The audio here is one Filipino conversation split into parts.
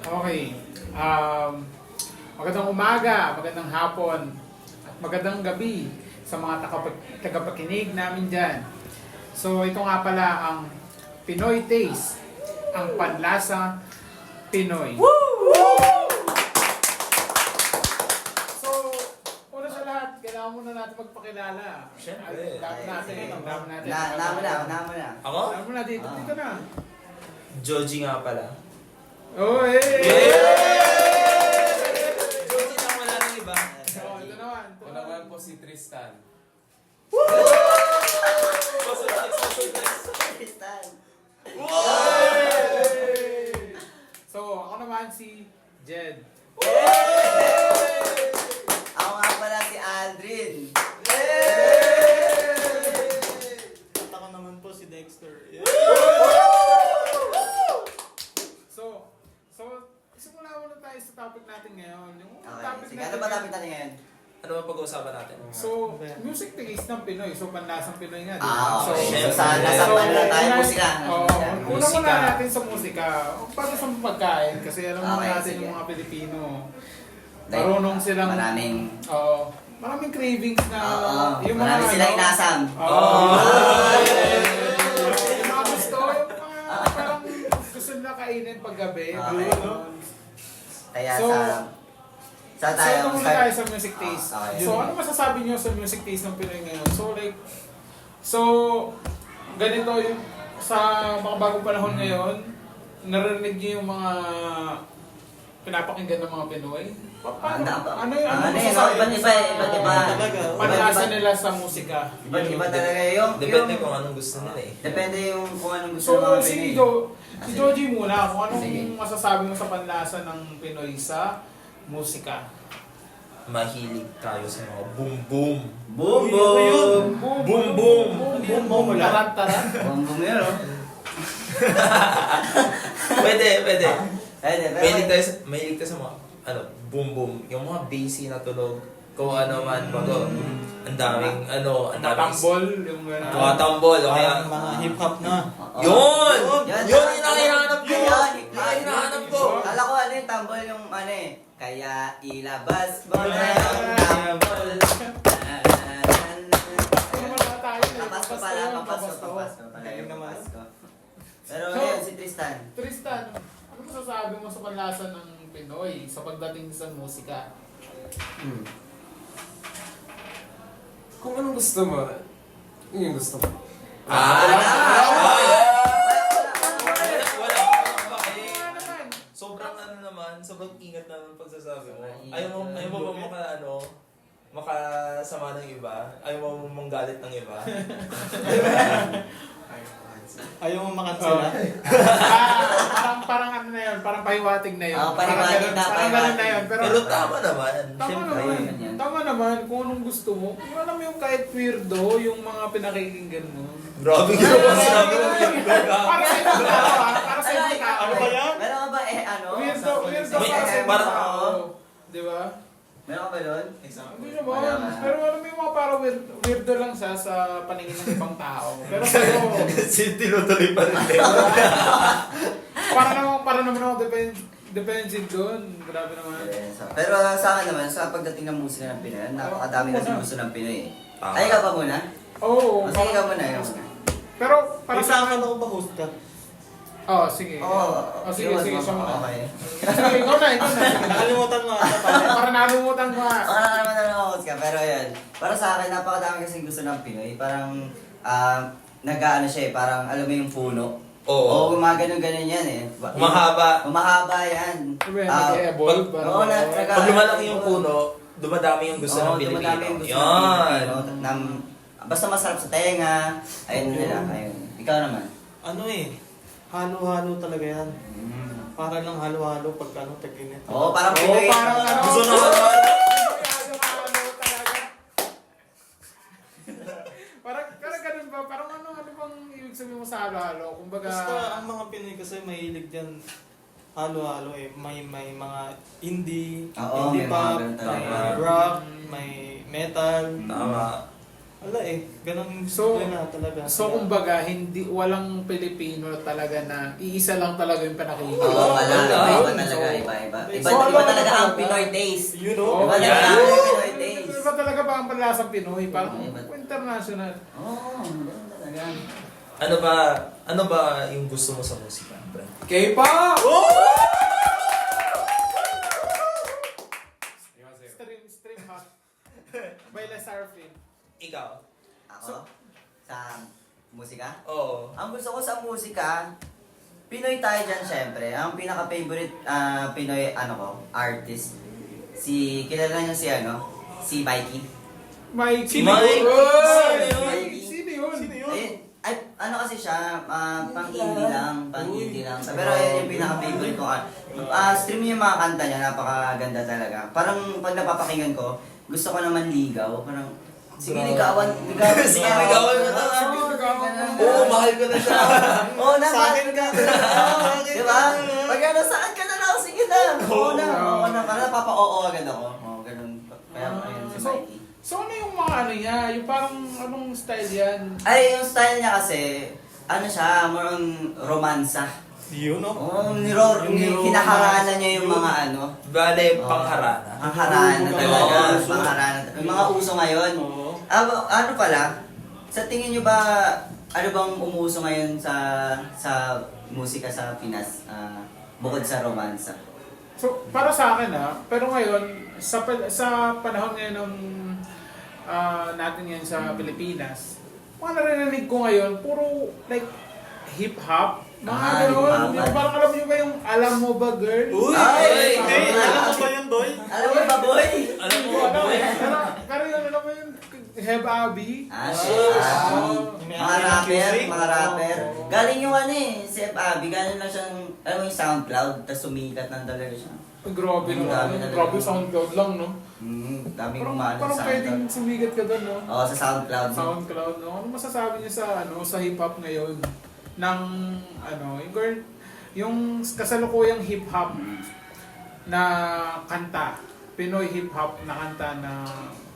Okay. Magandang umaga, magandang hapon, at magandang gabi sa mga tagapakinig namin dyan. So, ito nga pala ang Pinoy Taste, ang panlasa Pinoy. So, una sa lahat, kailangan muna natin magpakilala. Siyempre. Dami natin. Namo na. Ako? Dami mo na dito na. Joji nga pala. Oh, hey! Joji na wala ng iba. So, ito naman. Ako naman po si Tristan. Tristan. So, ako naman si Jed. Ako nga pala si Aldrin. At ako naman po si Dexter. So, simula muna tayo sa topic natin ngayon. Yung Okay, topic sige. Ano ba topic natin ngayon? Ano ba pag-uusapan natin? So, music taste ng Pinoy. So, panlasang Pinoy nga. Okay. syempre. So, nasa panla tayo musika. Una Musika. muna natin sa musika. Para sa pagkain. Kasi alam naman Okay, natin sige. yung mga Pilipino. Like, Marunong silang... Maraming... Maraming cravings na... Marami silang inasam. Yung mga gusto, yung mga parang gusto nila kainin paggabi. Okay. Kaya So, sa So, tayo. ito muna tayo sa music taste. Okay. So, ano masasabi niyo sa music taste ng Pinoy ngayon? So, ganito yung sa mga bagong panahon ngayon, narinig niyo yung mga pinapakinggan ng mga Pinoy? Ano Iba't iba. panlasa nila sa musika? Iba't iba talaga yung... Depende kung anong gusto nila eh. Depende yung kung anong gusto So, ng mga si Pinoy. Joji muna, kung anong Sige. masasabi mo sa panlasa ng Pinoy sa musika? Mahilig tayo sa mga boom boom. Boom boom! Boom boom! Boom boom! Taran-taran? Boom boom yun, oh. Pwede. Pwede, Mahilig tayo sa mga boom boom. Yung mga bassy na tunog. Kung ano man, bago. Ang daming Matambol? Yung gano'n. Tumatambol. O kaya, Mga hip-hop na. yun! Yan. Yun yung hinahanap ko! Yan. Yun yung hinahanap ko! Kala ko ano yung tambol yung ano eh. Kaya ilabas mo na yung tambol. Papasko pala, papasko pala yung papasko. Pero ngayon si Tristan. Tristan, ano masasabi mo sa panlasa ng Pinoy sa pagdating sa musika? Kung anong gusto mo, yun yung gusto mo. Sobrang ingat naman pagsasabi mo. Ayaw mo ba makasama ng iba? Ayaw mo manggalit ng iba? Ayaw mo makansela. Parang ano na yun, parang pahiwatig na yun. Pahiwatig na, Parang ganun na yun. Pero tama naman. Tama naman kung anong gusto mo. Kung alam mo yung kahit weirdo, yung mga pinakikinggan mo. Grabe ka naman sinabi mo yung Para sa ibang tao, para sa ibang tao. Ano ba yan? Meron ka ba ano? Weirdo para sa ibang Parang- tao. Di ba? Meron ka ba doon? Hindi naman. Pero alam mo yung mga parang weirdo lang siya sa paningin ng ibang tao. Pero sa'yo, Kasi tinutuloy pa rin. para naman ako depende doon. Grabe naman. Pero sa akin naman, sa pagdating ng musika ng Pinoy, napakadami kasi gusto ng Pinoy eh. Tama. Ay, ka pa muna? Oo. Sige ka muna. Pero Para para sa sa akin ako ba host ka? sige. Sige, Sige, siya muna. Okay. Sige, ikaw na. Nakalimutan mo ata pare. Para nalumutan ko nga. Baka naman na host ka, pero yun. Para sa akin, napakadami kasi gusto ng Pinoy. Parang, nag-ano siya eh, parang alam mo yung puno. Oo. Gumaganon-ganon yan eh. Humahaba. Humahaba yan. Nag-evolve. Pag lumalaki yung puno, dumadami yung gusto ng Pilipino. Dumadami yung gusto Yan. ng Pilipino. Basta masarap sa tenga. Ayun nila. Ayun. Ikaw naman. Ano eh, halo-halo talaga yan. Para lang halo-halo pag tag-init. Oo, parang Pinoy. parang ano. Gusto na Parang ganun ba? Parang ano bang ibig sabihin mo sa halo-halo? Kumbaga... Basta ang mga Pinoy kasi mahilig dyan halo-halo eh. May mga indie, Oo, indie may mga pop, ganun talaga. may rock, may metal. Tama. Wala eh, ganun So, na talaga. So kumbaga, walang Pilipino talaga na iisa lang talaga yung pinakikita. Oo, wala. Wala. Iba talaga. Iba Iba, So, iba ano talaga ang talaga? Pinoy taste. You Oh, know? Iba yeah. talaga ang Pinoy taste. Iba talaga ba ang panlasang Pinoy? Parang Iba. international. Oo, ganun talaga. Ano ba yung gusto mo sa musika, Brent? K-pop! Stream hot. By Les Arfin. Ikaw? Ako? Sa musika? Oo. Ang gusto ko sa musika, Pinoy tayo dyan syempre. Ang pinaka-favorite Pinoy artist, kilala niyo si Mikey. Mike. Si Mike? Oy! Sino Sino yun? yun? Ayun, ay, kasi siya, pang-indie lang. Pero ayun yung pinaka-favorite ko. Stream niyo yung mga kanta niya, napakaganda talaga. Parang pag napapakinggan ko, gusto ko naman ligaw. Parang, sige, ligawan. Sige, ligawan mo na. Oo, mahal ko na siya. Oo, Sa akin ka. Di ba? Pag saan ka na lang, sige na. Oo na. Parang napapa-oo agad ako. Oo, ganun. Kaya ayun si Mikey. So ano yung mga ano niya? Yung parang anong style yan? Ay, yung style niya kasi, siya, more on romansa. You know? Oo, Yung hinaharana niya yung mga Bale, pangharana. Pangharana talaga. Oo. Pangharana. Yung mga uso ngayon. Oo. Ano pala, sa tingin niyo ba, ano bang umuuso ngayon sa musika sa Pinas? Bukod sa romansa. So para sa akin pero ngayon sa panahon ngayon ng natin ngayon sa Pilipinas, mga narinig ko ngayon puro like hip-hop, mga gano'n. hip-hop. Yung parang alam niyo ba yung Alam Mo Ba Girl? Uy! Ay! Hindi! Alam mo ba yun, boy? Alam mo ba, boy? Alam Hindi mo, ko alam boy? Pero yun, alam mo yung Heb Abi? Mga rapper. Oo. Galing yung si F. Abby, galing lang siyang, alam mo yung SoundCloud, tapos sumikat ng talaga siya. Grabe no. Dami na Grabe talaga. SoundCloud lang, no? Daming Parang, kumano parang sa pwedeng SoundCloud. sumigat ka doon, no? Oo, sa SoundCloud. SoundCloud, no? Ano masasabi niyo sa hip-hop ngayon? Ng, yung kasalukuyang hip-hop na kanta, Pinoy hip-hop na kanta na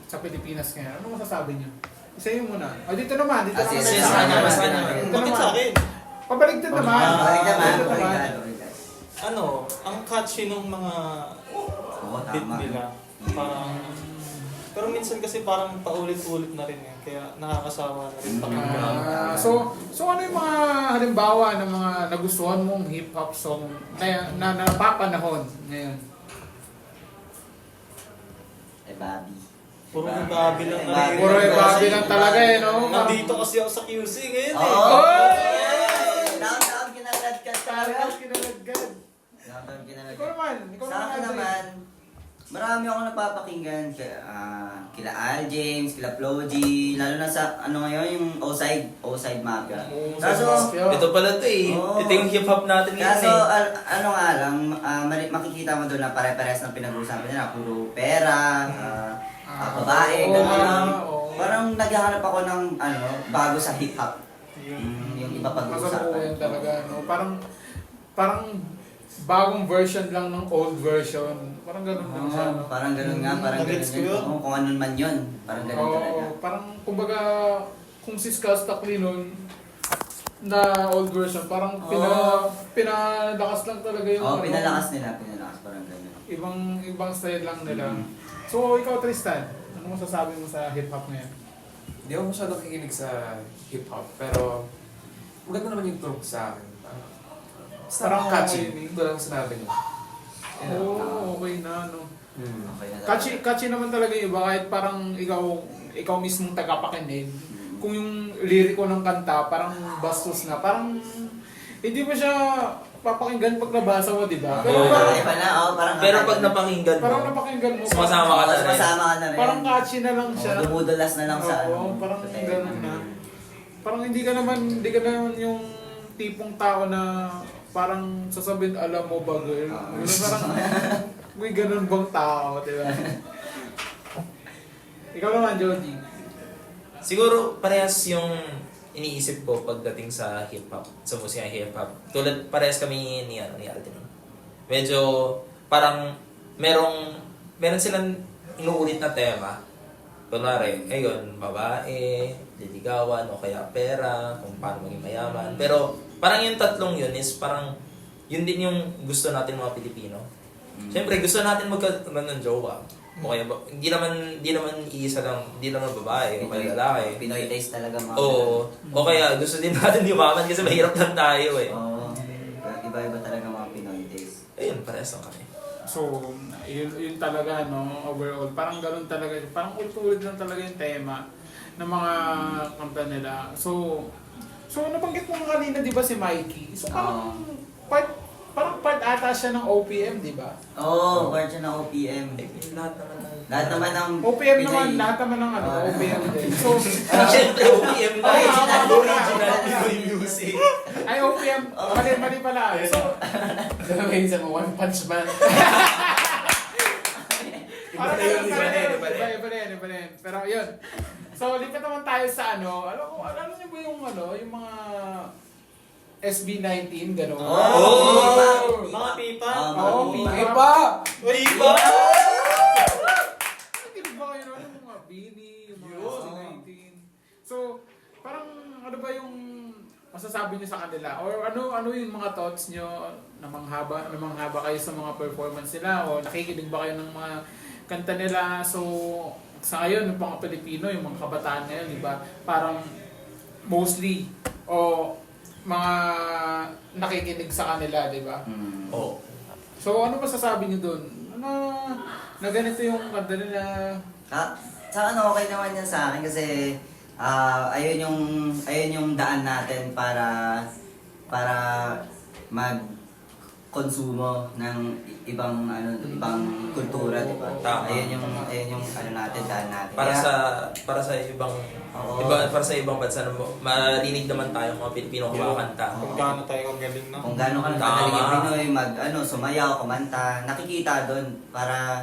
sa Pilipinas ngayon. Ano masasabi niyo? Isa yun muna. Dito naman. Dito naman. Sige, sa kanya, mas sige. ganun. Dito Bakit naman. sa akin? Pabaligtad naman. Balik naman, Dito balik naman. naman. Ano, ang catchy nung mga Oo, beat tama. nila. Parang, pero minsan kasi parang paulit-ulit na rin yan. Kaya nakakasawa na rin pakinggan. So ano yung mga halimbawa ng mga nagustuhan mong hip-hop song na napapanahon ngayon? Bobby. Puro Bobby lang na rin. Puro Bobby lang talaga no? Nandito kasi ako sa QC ngayon Oo. eh. Downtown kinalagkat talaga. Parang kinalagad. Downtown kinalagkat. Ikaw naman. Sa akin naman, marami ako napapakinggan kila Al James, kila Flo G, lalo na sa ngayon yung O-Side Mafia. Kaso, Ito pala to eh. Oo. Ito yung hip-hop natin ngayon kaso eh. nga lang, makikita mo doon na pare-pares ng pinag-uusapan nila, puro pera, babae, Oo, gano'n. oo. Parang naghahanap ako ng bago sa hip-hop. Yung iba pag-uusapan. Masalukuyan talaga, no? Parang bagong version lang ng old version. Parang ganun lang siya, no? Parang ganun nga, parang ganun Nagets ko yun. yun. Kung ano man yun, parang ganun talaga. Oo, parang kumbaga kung si Skull Stockley nun na old version, parang pinalakas lang talaga yung Oo, pinalakas, parang ganun. ibang style lang nila. Mhm. So ikaw Tristan, ano masasabi mo sa hip-hop ngayon? Hindi ako masyado kikinig sa hip-hop, pero maganda naman yung tunog sa akin. Parang Parang catchy. okay. Ito lang sinabi niya. Oo, okay na, no? Okay na Catchy naman talaga yung iba kahit parang ikaw mismong tagapakinig. Kung yung liriko ng kanta parang bastos na, parang hindi mo siya papakinggan pag nabasa mo, di ba? Pero Oo. parang, Iba na, parang Pero pag napakinggan parang mo, napakinggan mo, sumasama ka na rin. Sumasama ka na rin. parang catchy na lang siya. Dumudulas na lang sa Oo, parang sa tenga. ganun na. Parang hindi ka naman yung tipong tao na parang sasabihin, alam mo ba girl? Ganun, parang may ganun bang tao, di ba? Ikaw naman, Jody. siguro parehas yung iniisip ko pagdating sa hip-hop, sa musika hip-hop. Tulad, parehas kami ni Alden. Medyo parang meron silang inuulit na tema. Kunwari, ayun, babae, liligawan, o kaya pera, kung paano maging mayaman. Pero parang yung tatlong yun is parang yun din yung gusto natin mga Pilipino. Siyempre, gusto natin magkaroon ng jowa. O kaya ba, hindi naman iisa lang, hindi naman babae, o kaya lalaki. Pinoy taste talaga mga Oo. O kaya gusto din natin yumaman kasi mahirap lang tayo eh. Oo. Iba-iba talaga mga Pinoy taste. Ayun, parehas lang kami. So, yun talaga, no, overall. Parang ganun talaga. Parang ulit-ulit lang talaga yung tema ng mga kanta nila. So nabanggit mo nga kanina, di ba, si Mikey? So, parang part ata siya ng OPM, di ba? Oo, part siya ng OPM. Lahat naman ng OPM Pinoy. naman, lahat naman ng OPM din. So, Siyempre, OPM na. Original. Original Pinoy music. ay, OPM, mali pala. So, Gagawin sa mga One Punch Man. parang Iba na yun. Pero yun. So, lipat naman tayo sa alam niyo ba yung mga SB19, gano'n? Oh! Mga pipa. Oo, Iba! Pipa! Hindi ba kayo nun? Yung mga Bini, yung mga SB19. So, parang ano ba yung masasabi niyo sa kanila? Or ano yung mga thoughts niyo na manghaba kayo sa mga performance nila? O nakikinig ba kayo ng mga kanta nila? So, sa ngayon, yung mga Pilipino, yung mga kabataan ngayon, di ba? Parang mostly, mga nakikinig sa kanila, di ba? Oo. So, ano masasabi niyo doon? Na ganito yung kanta nila? Sa okay naman yan sa akin kasi ayun yung daan natin para mag-konsumo ng ibang kultura, di ba? Tama. Ayun yung natin, daan natin. Para Kaya, sa ibang Oo. para sa ibang bansa na marinig naman tayo mga Pilipino kumakanta. Kung gaano tayo kagaling, no? kung gaano ka Tama. nakagaling yung Pinoy, sumayaw, kumanta, nakikita doon para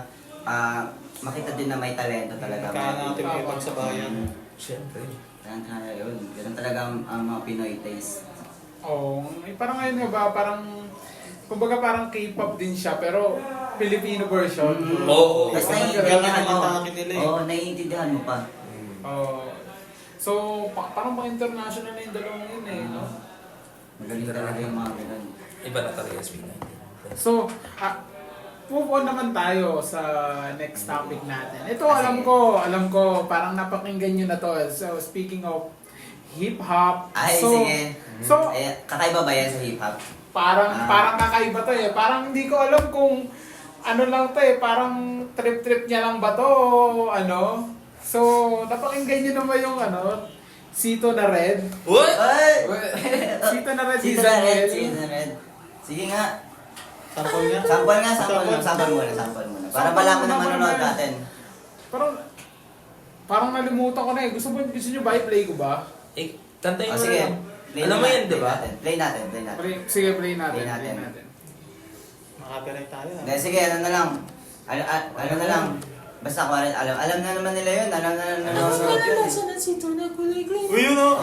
makita din na may talento talaga. Kaya natin may pagsabayan. Siyempre. Ganun talaga ang mga Pinoy taste. Parang ngayon nga ba, kumbaga parang K-pop din siya, pero Filipino version. Oo. Tapos Parang naiintindihan mo. Ganun ang atake nila eh. Oo, naiintindihan mo pa. So, parang mga international na yung dalawang yun eh, no? Magaling talaga yung mga ganun. Iba na talaga yung SB19. So, move on naman tayo sa next topic natin. Ito, alam ko, parang napakinggan nyo na to. So, speaking of hip-hop. Ay, so, sige. So, Kakaiba ba yan sa hip-hop? parang kakaiba to eh. Parang hindi ko alam kung ano lang to eh. Parang trip-trip niya lang ba to o ano. So, napakinggan nyo naman yung Sito na Red. What? Ay! Sito na Red, Season Red, Season Red. Sige nga. Sample nga. Sample muna. Para malaman ng manonood natin. Parang nalimutan ko na eh. Gusto nyo ba i-play ko ba? Kantayin mo Sige. na lang. Alam mo yan, di ba? Play natin. Sige, play natin. Play natin. Makapirate tayo. Hindi, sige, ano na lang. Ano na lang. Basta ko alam na naman nila yun. Alam na nanonood yun. Uy, yun o!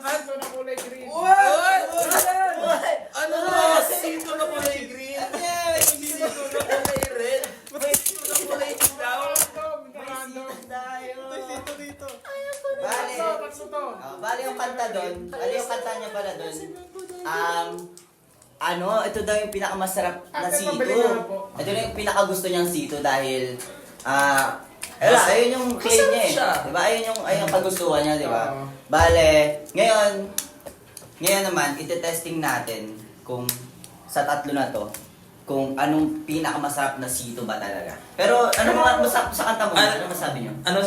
Sito na kulay green. Ano ba? Sito na kulay green? Sito na kulay red? Sito na kulay dilaw? Random. Dito, dito. Bale. Tatlo to. Bale yung kanta doon. Bale yung kanta niya pala doon. Ito daw yung pinakamasarap na Ate, sito. pabili na po. Ito na yung pinakagusto niyang sito dahil ayun yung claim niya eh. Masarap siya. Diba? Ayun yung kagustuhan niya, diba? Oo. Bale, ngayon naman, ite-testing natin kung sa tatlo na to, kung anong pinakamasarap na sito ba talaga. Pero ano mga sa kanta mo? Ano masabi niyo? Ano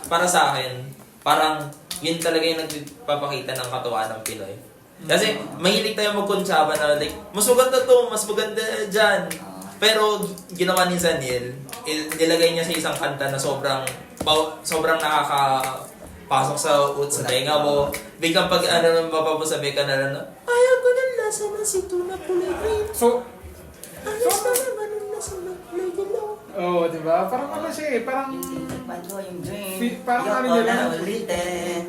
para sa akin, parang yun talaga yung nagpapakita ng katuwaan ng Pinoy. Kasi mahilig tayo magkuntsaba na like, mas maganda to, mas maganda dyan. Pero ginawa ni Zaniel, nilagay niya sa isang kanta na sobrang nakakapasok sa tenga mo. Biglang pag mapapasabi ka na lang, ayaw ko ng lasa ng sito na kulay green. So, Ayaw ko naman ng lasa ng kulay dilaw. diba? Parang siya eh. Parang Yung dream, Parang yung ano ko yun, na ano? ulitin.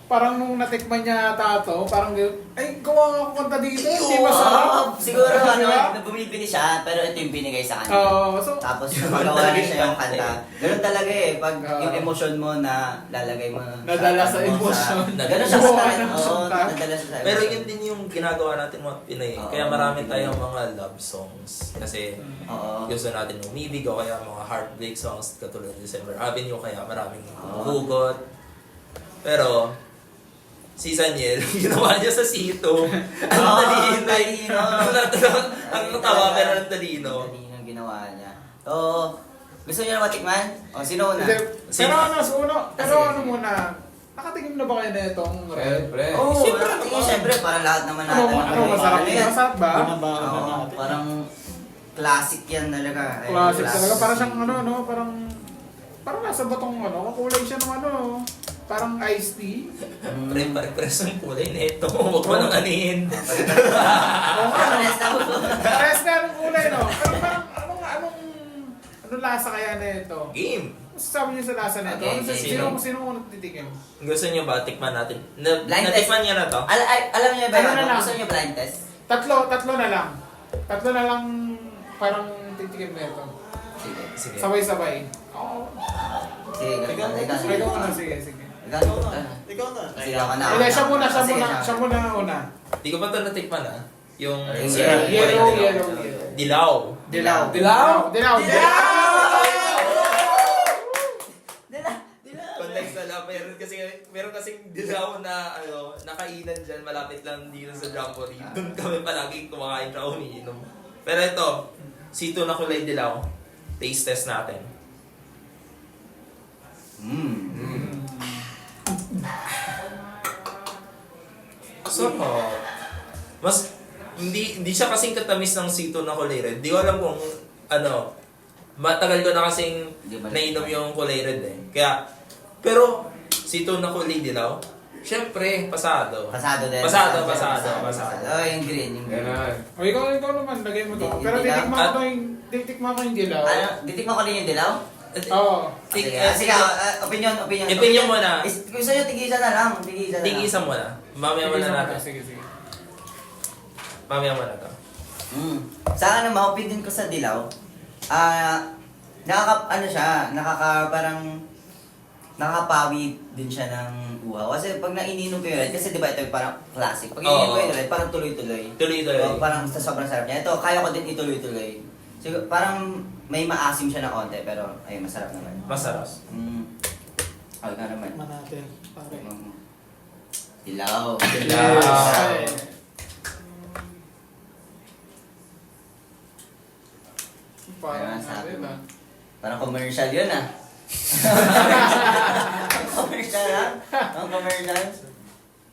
parang nung natikman niya tato, parang ay, gawa nga ako kanta dito, hindi masarap. siguro Diba? bumibili siya, pero ito yung binigay sa kanya. Oo, so, Tapos magawa na siya yung kanta. Ganun talaga eh, pag Oo. yung emotion mo na lalagay mo Nadala sa ano mo, emotion. Ganun siya Gumawa sa ng Oo, kanta. nadala siya sa Pero emotion. yun din yung ginagawa natin mga Pinoy. Oo. Kaya marami tayong mga love songs. Kasi Oo. gusto natin umibig o kaya mga heartbreak songs katulad ng December Avenue kaya maraming Oo. hugot. Pero si Saniel, ginawa niya sa Sito. Ang talino. talino. Ang tawa pero ang talino. Ang talino ang ginawa niya. So, gusto niyo na matikman? O, sino una? Hindi, pero ano, so, pero ano muna, nakatingin na ba kayo na itong red? Siyempre. Oo, Siyempre siyempre, naman. siyempre, para lahat naman Ano, natin. ano masarap? Ano yan? Masarap ba? Binabaon na Oo, natin. parang classic yan talaga. Ay, Classic talaga, parang siyang ano, no, parang nasa batong ano, kakulay siya ng ano, parang iced tea. Pre, pare-pares ang kulay nito. Huwag mo nang anihin. Oo nga, no? Honest ako. Parehas na ng kulay, no? Pero parang, anong lasa kaya na ito? Game. Sabi niyo sa lasa na ito? Okay, okay. Sino unang titikim? Gusto niyo ba tikman natin? Blind Natikman niya na to? Alam niyo ba, Ano na lang? gusto niyo blind test? Tatlo na lang. Tatlo na lang parang titikim na ito. Sige. Sige. Sabay-sabay. Oo. Sige, Ikaw, ikaw. Ikaw muna, sige. Ikaw Ikaw na. na. Ikaw na. Sige, ako na. Hindi, siya muna Sige, una. Di ko pa ito natikman ah. Yung Yellow. Dilaw. Dilaw. Dilaw? Context na lang, meron kasing dilaw na nakainan dyan malapit lang dito sa Jamboree. Doon kami palagi kumakain sa umiinom. Pero ito, sito na kulay dilaw. Taste test natin. Sarap. Mas hindi siya kasing katamis ng sito na kulay red. Di ko alam kung matagal ko na kasing Di ba- nainom yung kulay red eh. Kaya, pero sito na kulay dilaw, syempre, pasado. Pasado din. Pasado. Oh, yung green. Yung green. Ganun. O ikaw naman, lagay mo to. Hindi- Pero hindi titikman ko yung dilaw. Ano, titikman ko din yung dilaw? Oo. Sige, Sige, sige, opinion. Opinion muna. Gusto nyo, tigisan na lang. Tigisan na lang. Tingisa mo na. Mamaya mo na natin. Sige. Mamaya mo na to. Sa akin naman, opinion ko sa dilaw, nakakapawi din siya ng uhaw. Kasi pag naininom ko yun red, kasi di ba ito yung parang classic. Pag ininom ko yun red, parang tuloy-tuloy. Tuloy-tuloy. So, parang sa sobrang sarap niya. Ito, kaya ko din ituloy-tuloy. Siguro, parang may maasim siya na konti, pero ayun, masarap naman. Masarap. Ay, nga naman. Tikman natin. Pare. Dilaw. Ay. Parang Sabi sabi mo. ba? Parang commercial yun ah. Commercial ah? Ang commercial?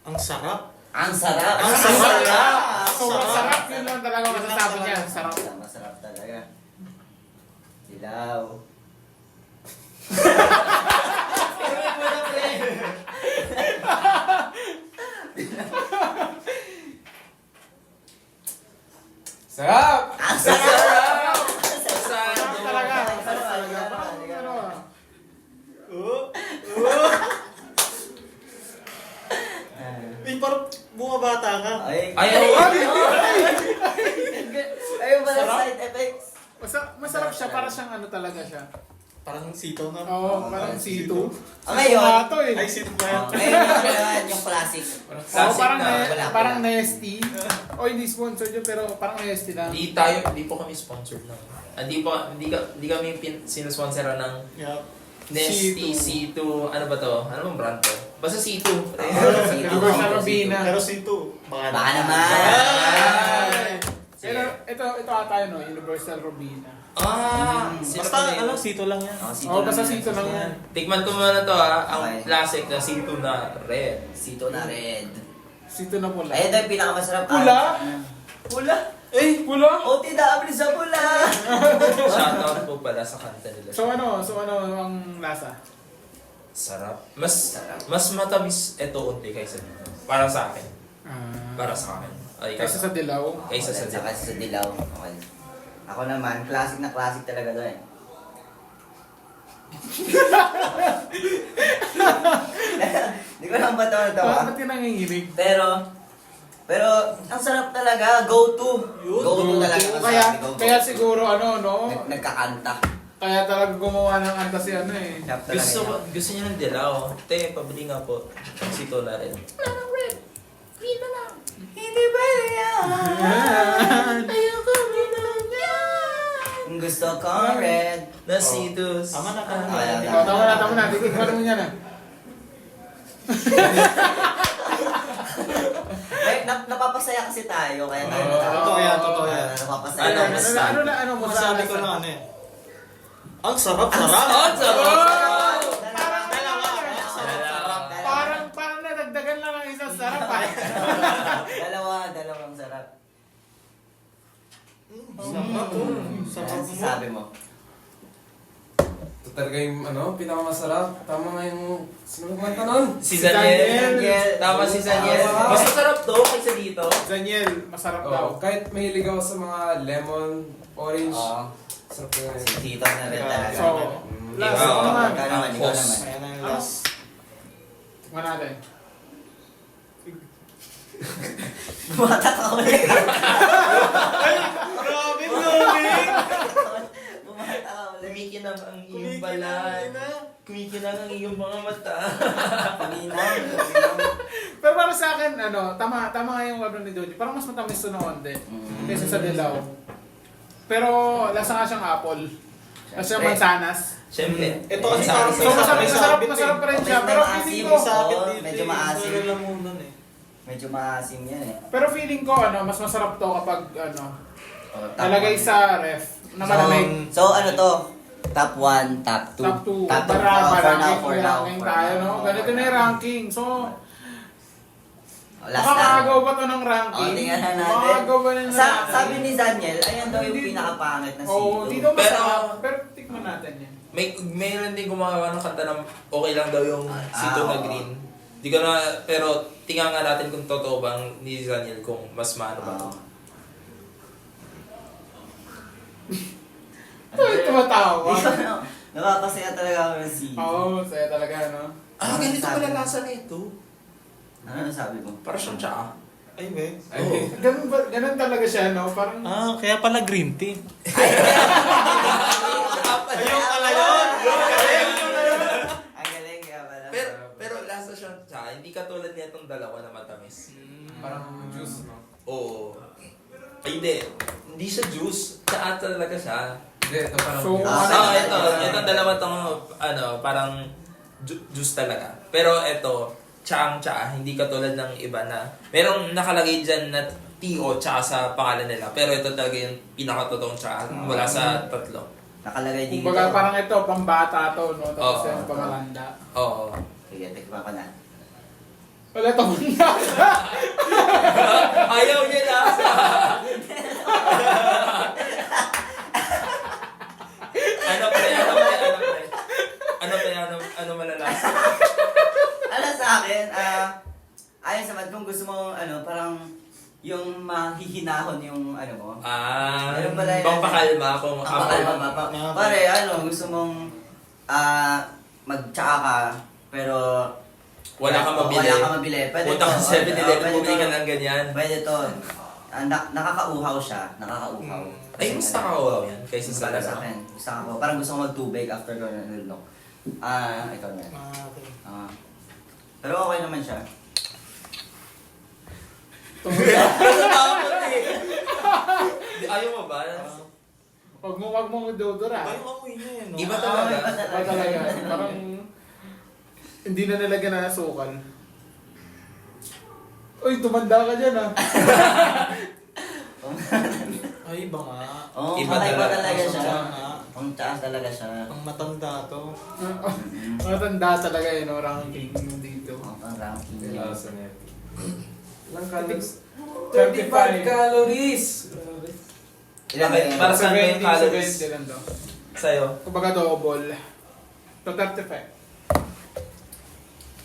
Ang sarap. Ang sarap! Ang sarap! Sobrang sarap, yun lang talaga masasabi niya. Sarap. Masarap talaga. Dilaw. Sarap! Ang Sarap sarap! talaga. Ang sarap talaga. Parang ano, Eh, parang bumabata ka. Ay, Ay, ayun pala Sarap? side effects. masarap siya, para siyang ano talaga siya. Parang sitaw na. Oo, parang sito. Ngayon, Tomato eh. Ay, sitaw ba yan? ngayon yung classic. Oo, Classic parang, na, wala. parang nasty. O hindi sponsored yun, pero parang nasty lang. Hindi po kami sponsored ng. Hindi kami sinusponsoran ng Yeah. Nesty, C2, ano ba to? Ano bang brand to? Basta C2. Universal Robina. Pero sitaw. Baka naman. Ay. Sige. Pero ito ata yun, no? Universal Robina. Sino Basta, ba yun? sitaw lang yan. Oo, basta sito lang yan. Tikman ko muna to ha. Ang Okay. classic na C2 na red. Sito na red. Sito na pula. Ayun daw yung pinakamasarap. Pula? Pula? Eh, pula? OTW sa pula! Shoutout po pala sa kanta nila. So ano ang lasa? Sarap. Mas matamis ito unti kaysa dito. Para sa akin. Para sa akin. Ay, Kaysa sa dilaw. Kaysa sa Kaysa dilaw. sa dilaw. Okay. Ako naman, classic na classic talaga to eh. Hindi ko naman ba ito natawa? Bakit ka nanginginig? Pero, Pero, ang sarap talaga. Go-to. Go-to talaga. ang Kaya, sarap, go-to. kaya siguro ano, no? Nagkakanta. Kaya talaga gumawa ng kanta si ano eh. Sarap talaga Gusto, yun. gusto niya ng dilaw. Te, pabili nga po. Si Tola rin. Hindi ba yan? Ayoko yan. Gusto ko red. Nasitos. Tama na, tama na. Wala, Tama na. Tikman mo niya na. Napapasaya kasi tayo. Kaya tayo Totoo yan, totoo yan. Napapasaya Ano, tayo. Ano mo Masabi ko lang ano eh. Ang sarap, sarap. Ang sarap! Parang nadagdagan lang ang isang sarap ah. Dalawang sarap. Sarap. Sarap Ano mo. sasabi mo? Ito talaga yung pinakamasarap. Tama nga yung, sino kumanta nun? Si Daniel. Daniel. Tama si Daniel. Tama. Mas masarap to kaysa dito. Daniel, masarap daw. Oh, kahit mahilig ako sa mga lemon, orange, Oo. sarap na Si Tito na rin talaga. So, last Ikaw, naman. Ikaw naman, ikaw Boss. naman. Ayan na yung last. Tikman natin. Bumatak ako ulit. Grabe, grabe. Bumatak ako ulit. Kumikinang ang iyong Kumikinang balat. na. Kumikinang ang iyong mga mata. Paminang. Pero para sa akin, ano, tama nga yung ano ni Doji. Parang mas matamis to na konti. Kaysa sa dilaw. Pero lasa nga siyang apple. Lasa siyang mansanas. Siyempre. Ito kasi Sa- parang So masarap pa rin siya. Pero feeling ko, Sakit Oo, dito medyo eh. maasim. Sorry lang muna eh. Medyo maasim yan eh. pero feeling ko ano, mas masarap to kapag ano, Oh, top nalagay one. sa ref na malamig. So ano to? Top 1, top 2. Top 2. Top 2. For now. Tayo, no? Ganito na yung ranking. So, Last makakagaw na. ba to ng ranking? O, tingnan na natin. Makakagaw ba ng ranking? Sabi ni Daniel, ayan daw yung Hindi- pinakapangit na Oo, sito. dito masarap. Pero tikman natin yan. Mayroon din gumagawa ng kanta ng okay lang daw yung sito na oo. green. Di ko na, pero tingnan nga natin kung totoo bang ni Daniel kung mas maano ba to. Ito tumatawa. Napapasaya talaga ako ng sito. Oo, saya talaga, no? Ah, ganito pala lasa na ito. Ano sabi mo? Para siyang tsaa. Ay, be. Oo. Ganun talaga siya, no? Parang, Ah, kaya pala green tea. Ayun pala yun! Ang galing kaya pala. Pero lasa siyang tsaa. Hindi katulad niya itong dalawa na matamis. parang juice, no? Oo. Ay, hindi. Hindi siya juice. Tsaa talaga siya. Hindi, ito parang So, juice. Ah, ito. Itong dalawa tong, parang juice talaga. Pero ito, tsaang-tsaa. Hindi katulad ng iba na, merong nakalagay dyan na tea o tsaa sa pangalan nila. Pero ito talaga yung pinakatotoong tsaa mula sa tatlo. Nakalagay dito. kumbaga parang ito, pambata to, no? Tapos Oo. yung pamalanda. Oo. Sige, tikman ko na. Wala ito lasa. Ayaw niya lasa! Ano malalasa? Ano sa akin, ayun sa kung gusto mo, parang yung mahihinahon yung ano mo. Meron pala yun. Pampakalma kung Pampakalma ba? Pare, gusto mong magtsaka ka, pero wala kang mabili. Wala kang mabili. Pwede Punta ka to. sa 7-Eleven, Pwede bumili ka to. ng ganyan. Pwede to. Nakakauhaw siya. Nakakauhaw. Ay, mas nakakawaw yan kaysa sa Para sa lasa. akin. Gusto ko. Parang gusto ko magtubig after ko ng nilunok. Ikaw na. Ah, okay. Pero okay naman siya. Natatakot eh. Ayaw mo ba? Wag mo dodora. Iba yung amoy niya eh, no? Iba talaga. Iba talaga. Parang hindi na nilagyan na sukal. Uy, tumanda ka dyan ah. Ay, iba nga. Oo, Iba iba talaga. talaga siya. Iba nga. Ang taas talaga siya. Ang matanda to. Matanda talaga yun, no? Ranking dito. Ang ranking Yung niya. lasa niya. Ilang calories? 35 calories! Ilan ba yun? Para sa amin, 70 calories. lang to. Sa'yo. Kumbaga double. To 35.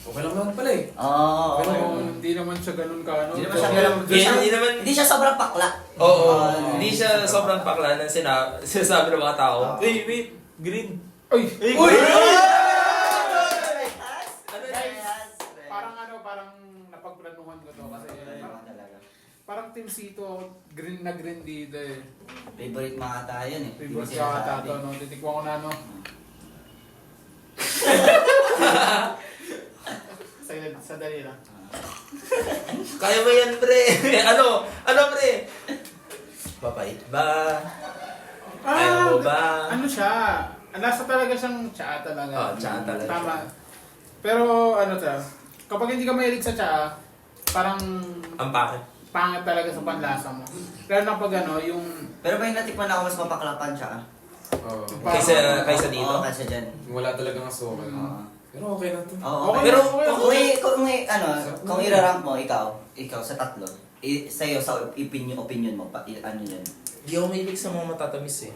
Okay lang naman pala eh. Oo, Pero okay. hindi naman siya ganun ka, no? Hindi naman siya ganun. Hindi naman, Hindi siya sobrang pakla. oo, Hindi hindi siya sobrang pakla ng sinasabi ng mga tao. Wait, green. Uy! Uy! Guys, parang parang napagplanuhan ko to kasi parang Team C2 ako. Green na green dito eh. Favorite mga ata yun eh. Hindi Favorite sila ka sabi. tato, no? Titikwa ko na, no? Sadali lang. Kaya mo yan, pre. Ano, pre? Babait ba? Kaya mo ba? Ano siya? Nasa talaga siyang tsaa talaga. Oh, tsaa talaga. Tama. Pero ano to, kapag hindi ka mahilig sa tsaa, parang Ang bakit? pangit talaga sa panlasa mo. Lalo na pag ano, yung... Pero may natikman ako mas mapaklapan siya. Oo. Kaysa dito? Oo, kaysa dyan. Wala talagang asukal. Oo. Pero okay na to. Oo, Okay, okay. Pero- Kung irarank mo, ikaw sa tatlo, sa'yo, sa opinion mo, ano yun? Di ako mahilig sa mga matatamis eh.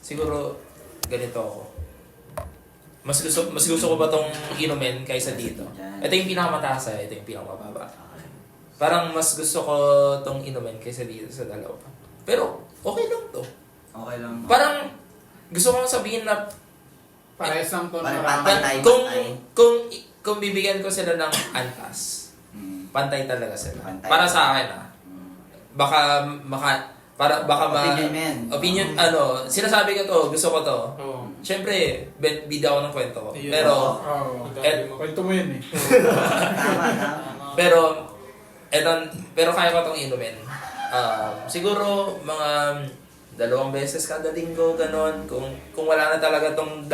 Siguro, ganito ako. Mas gusto ko ba tong inumin kaysa dito? Ito yung pinakamataas ito yung pinakamababa. Parang mas gusto ko tong inumin kaysa dito sa dalawa. Pero, okay lang to. Okay lang. Parang, gusto kong sabihin na Parehas lang to Parang na pantay. kung bibigyan ko sila ng antas, pantay talaga sila. Pantay. Para sa akin baka baka Opinion mo yan. opinion sinasabi ko to, gusto ko to. Oo. Syempre, bida ako ng kwento ko. Ayun. Pero Oo. Dami mo. Kwento mo yun eh. Tama. pero kaya ko tong inumin. Siguro mga 2 beses kada linggo ganon kung wala na talaga tong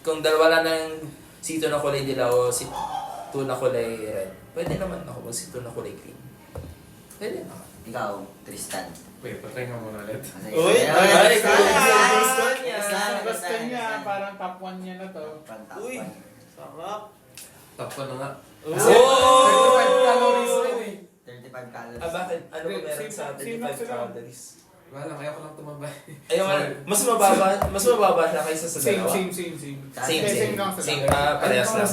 kung dalawa na yung sito na kulay dilaw o sito na kulay red. Pwede naman ako mag sito na kulay green. Pwede na. Ikaw, Tristan. Wait, patry nga muna ulit. Uy! Ay, gusto niya. Gusto niya, parang top 1 niya na to. Uy! Sarap! Tapos na nga. Uy! 35 calories rin eh. 35 calories. Bakit? Ano ba meron sa Sino 35 sila? calories? Wala lang, kaya ko lang tumabay. Ayun, mas mababa siya kaysa sa Same, dalawa. same. Same lang sila. Same, parehas lang.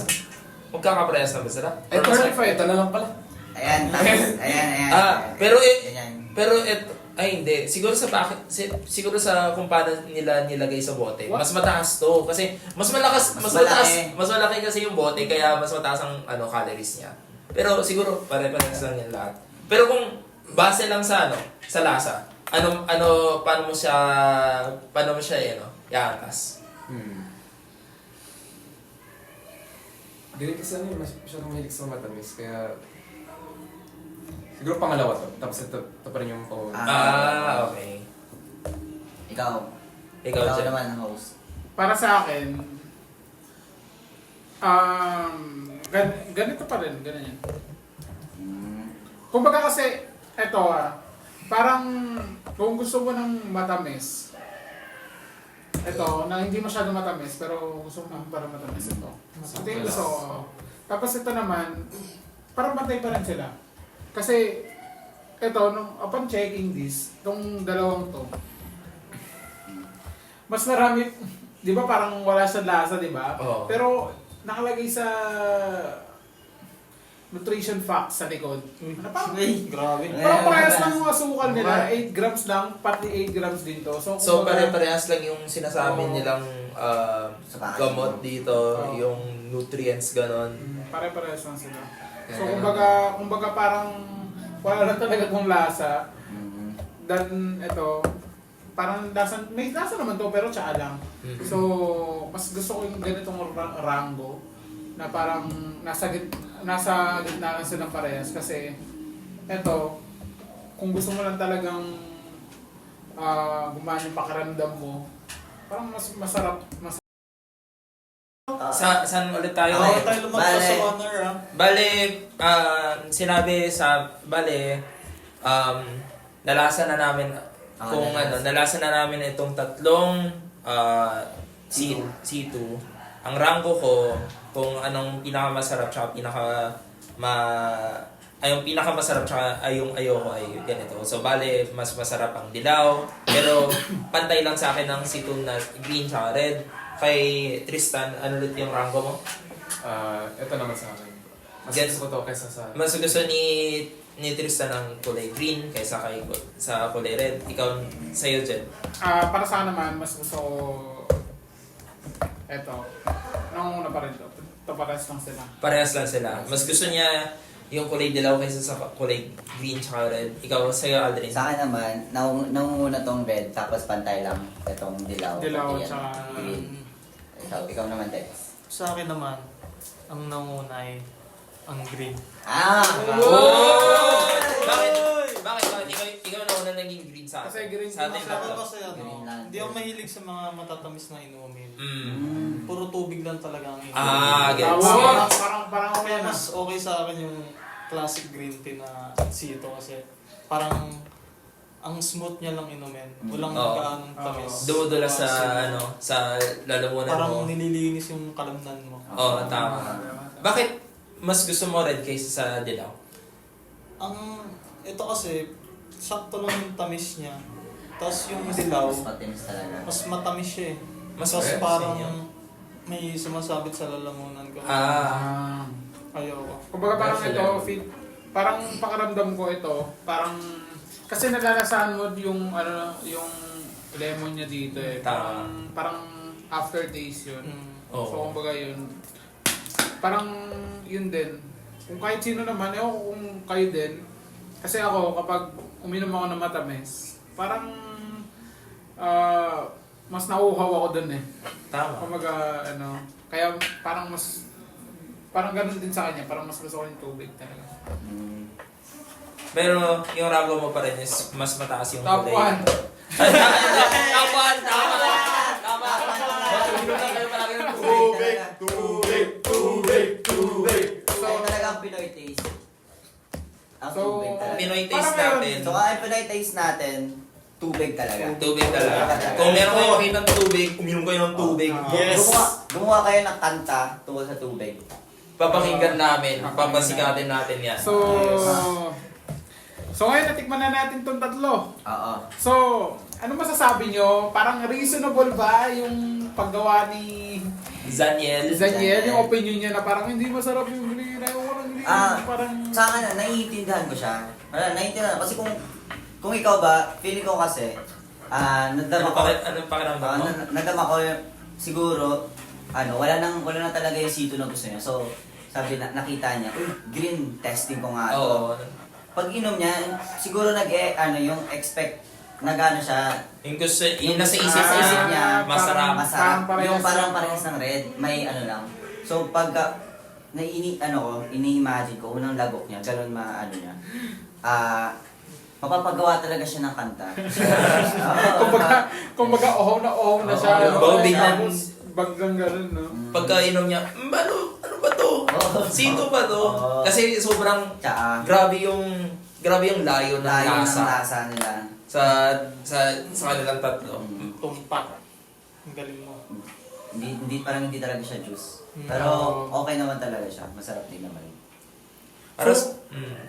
Magkakaparehas na ba sila? Eh, 35. Ito na lang pala. Ayan, tapos. Ayan. Pero Ganyan. hindi. Siguro sa kung paano nila nilagay sa bote. Mas mataas to kasi mas malaki. malaki kasi yung bote kaya mas mataas ang calories niya. Pero siguro pare-parehas lang yan lahat. Pero kung base lang sa sa lasa, paano mo siya iangkas? Hindi rin kasi masyadong mahilig sa matamis, kaya... Siguro pangalawa to. Tapos ito pa rin yung pang... Okay. Ikaw. Ikaw, Jen. naman, host. Para sa akin, ganito pa rin, ganun yan. Kumbaga kasi, parang kung gusto mo ng matamis, na hindi masyado matamis, pero gusto mo ng parang matamis ito. Ito yung gusto ko. Tapos ito naman, parang pantay pa rin sila. Kasi, upon checking this, itong dalawang to, mas marami, di ba parang wala siya lasa, di ba? Oo. Pero, nakalagay sa nutrition facts sa likod. Ano parang, Grabe. parang parehas lang yung asukal nila. 8 grams lang, pati 8 grams din to. So kumbaga, pare-parehas lang yung sinasabi Oo. nilang Sa bahay. gamot dito, Oo. yung nutrients ganon. pare-parehas lang sila. So kumbaga parang wala na talaga kung lasa. Dan parang may lasa naman to pero tsaa lang. Mhm. So mas gusto ko yung ganitong rango na parang nasa gitna lang silang parehas kasi kung gusto mo lang talagang gumana yung pakiramdam mo, parang mas masarap. Saan ulit tayo? Ako tayo lumagpas Bale. sa honor, ah. Nalasa na namin nalasa. itong tatlong C2. Ang rango ko kung anong pinakamasarap tsaka yung pinakamasarap tsaka yung ayoko ay ganito. So mas masarap ang dilaw, pero pantay lang sa akin ng C2 na green tsaka red. Kay Tristan, ano ulit yung rango mo? Ito naman sa akin. Mas Gets. gusto ko to kaysa sa... Mas gusto ni Tristan ang kulay green kaysa sa kulay red. Ikaw, sa'yo, Jen. Para sa akin naman, mas gusto ko nung una pa rin to. Ito parehas lang sila. Parehas lang sila. Mas gusto niya yung kulay dilaw kaysa sa kulay green tsaka red. Ikaw, sa'yo, Aldrin. Sa akin naman, nangunguna tong red, tapos pantay lang itong dilaw. Dilaw pati yan, tsaka green. Ikaw naman, Dex. Sa akin naman, ang nanguna ay ang green. Ah! Oh! Bakit? Ikaw nauna naging green sa atin? Kasi green sa ating Sa akin tatlo. kasi Green lang. hindi ako mahilig sa mga matatamis na inumin. Mm. Puro tubig lang talaga ang inumin. Ah, gets. Tama, parang Kaya ano. mas okay sa akin yung classic green tea na Sito kasi parang ang smooth niya lang inumin. Walang Oo. gaanong tamis. Dumudula sa, sa lalamunan Parang mo. nililinis yung kalamnan mo. Oo, tama. Bakit mas gusto mo red kaysa sa dilaw? Ito kasi, sakto lang yung tamis niya. Tapos yung dilaw, Mas matinis talaga. mas matamis siya eh. Mas Tapos matamis parang yun. may sumasabit sa lalamunan ko. Ah. Ayoko. Kumbaga parang Yes, ito, yeah. parang pakaramdam ko ito, parang kasi nalalasahan mo yung yung lemon niya dito eh. Tama. Parang aftertaste yun. Mm. Oo. So kumbaga yun. Parang yun din. Kung kahit sino naman, ewan ko kung kayo din. Kasi ako, kapag uminom ako ng matamis, parang mas nauuhaw ako dun eh. Tama. Kumbaga, kaya parang parang ganun din sa kanya, parang mas gusto ko yung tubig talaga. Mm. Pero yung rago mo pa rin is mas mataas yung Top 1. Top 1! Tama! Tama! Matulog na kayo palagi ng tubig. So, talaga ang Pinoy taste. Ang So, tubig talaga. Pinoy taste Parang natin. So, ang Pinoy taste natin, tubig talaga. Tubig talaga. Kung meron kayo makita ng tubig, uminom kayo ng tubig. Yes. Gumawa kayo ng kanta tungkol sa tubig. Papakinggan namin, papasikatin natin yan. So ngayon natikman na natin tong tatlo. Oo. So, ano masasabi nyo? Parang reasonable ba yung paggawa ni Zaniel. Zaniel, yung opinion niya na parang hindi masarap yung green, ayaw ko ng green, parang... Sa akin, naiintindihan ko siya. Naiintindihan ko. Kasi kung ikaw ba, feeling ko kasi, nadama ko, Anong pakiramdam mo? nadama ko, siguro, wala na talaga yung sito na gusto niya. So, sabi nakita niya, green testing ko nga to. Oo. Pag inom niya, siguro yung expect, siya, Yung gusto, yung nasa isip Nasa isip niya, niya, masarap. masarap. parang Yung parehas parang lang. parehas ng red, may lang. So pagka ini-imagine ko, unang lagok niya, ganun niya. Mapapagawa talaga siya ng kanta. kumbaga ohaw na siya. Oo, biglang- Tapos, banggang ganun, no? Pagka inom niya, ano ba to? Sito ba to? Oo. Kasi sobrang Tsaka, grabe yung layo ng layo ng lasa lasa nila. sa kanilang tatlo. Tumpak. Ang galing mo. Parang hindi talaga siya juice. Pero okay naman talaga siya. Masarap din naman.